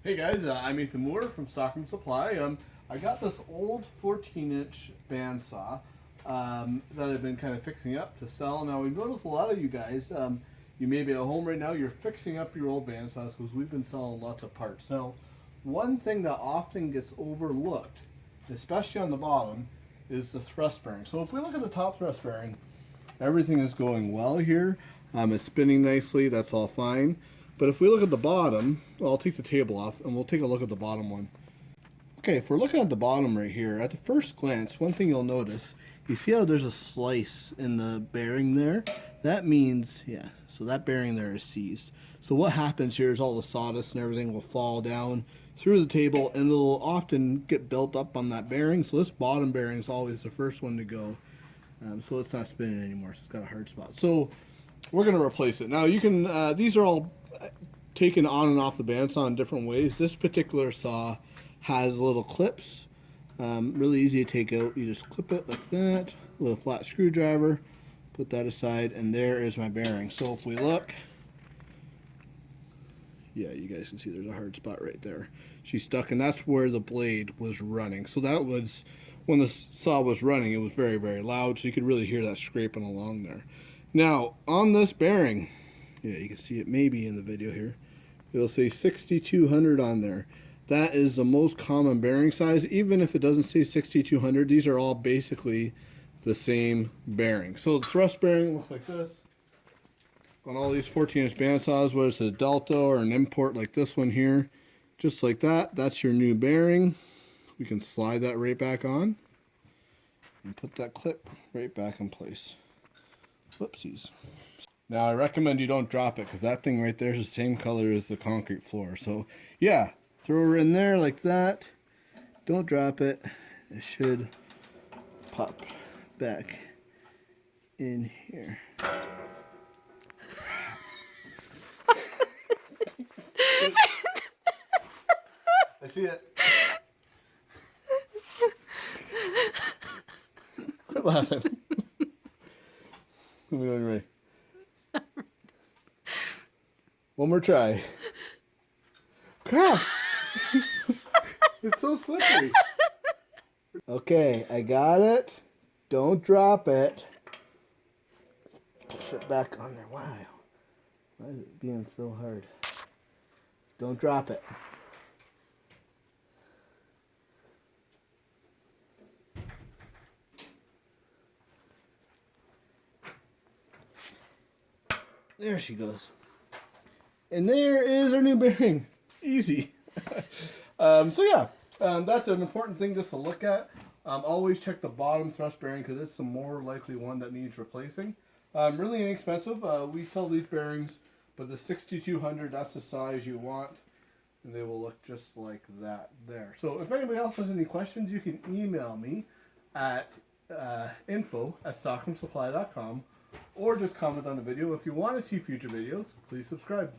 Hey guys, I'm Ethan Moore from Stockman Supply. I got this old 14-inch bandsaw that I've been kind of fixing up to sell. Now we've noticed a lot of you guys, you may be at home right now, you're fixing up your old bandsaws because we've been selling lots of parts. Now, one thing that often gets overlooked, especially on the bottom, is the thrust bearing. So if we look at the top thrust bearing, everything is going well here. It's spinning nicely, that's all fine. But if we look at the bottom, well, I'll take the table off and we'll take a look at the bottom one. Okay, if we're looking at the bottom right here, at the first glance, one thing you'll notice, you see how there's a slice in the bearing there? That means, yeah, so that bearing there is seized. So what happens here is all the sawdust and everything will fall down through the table and it'll often get built up on that bearing. So this bottom bearing is always the first one to go. So it's not spinning anymore, so it's got a hard spot. So we're gonna replace it. Now you can, these are all taken on and off the bandsaw in different ways. This particular saw has little clips, really easy to take out. You just clip it like that with a flat screwdriver, put that aside, and there is my bearing. So if we look, yeah, you guys can see there's a hard spot right there. She's stuck, and that's where the blade was running. So that was, when the saw was running, it was very, very loud, so you could really hear that scraping along there. Now, on this bearing, yeah, you can see it maybe in the video here, it'll say 6200 on there. That is the most common bearing size. Even if it doesn't say 6200, these are all basically the same bearing. So the thrust bearing looks like this. On all these 14-inch bandsaws, whether it's a Delta or an import like this one here, just like that, that's your new bearing. We can slide that right back on and put that clip right back in place. Whoopsies. Now I recommend you don't drop it because that thing right there is the same color as the concrete floor. So yeah, throw her in there like that. Don't drop it. It should pop back in here. I see it. Quit laughing. Let me know when you're ready. One more try. Crap! It's so slippery. Okay, I got it. Don't drop it. Push it back on there. Wow. Why is it being so hard? Don't drop it. There she goes. And there is our new bearing. Easy. So yeah, that's an important thing just to look at. Always check the bottom thrust bearing because it's the more likely one that needs replacing. Really inexpensive. We sell these bearings, but the 6200, that's the size you want. And they will look just like that there. So if anybody else has any questions, you can email me at info@stockmansupply.com or just comment on the video. If you want to see future videos, please subscribe.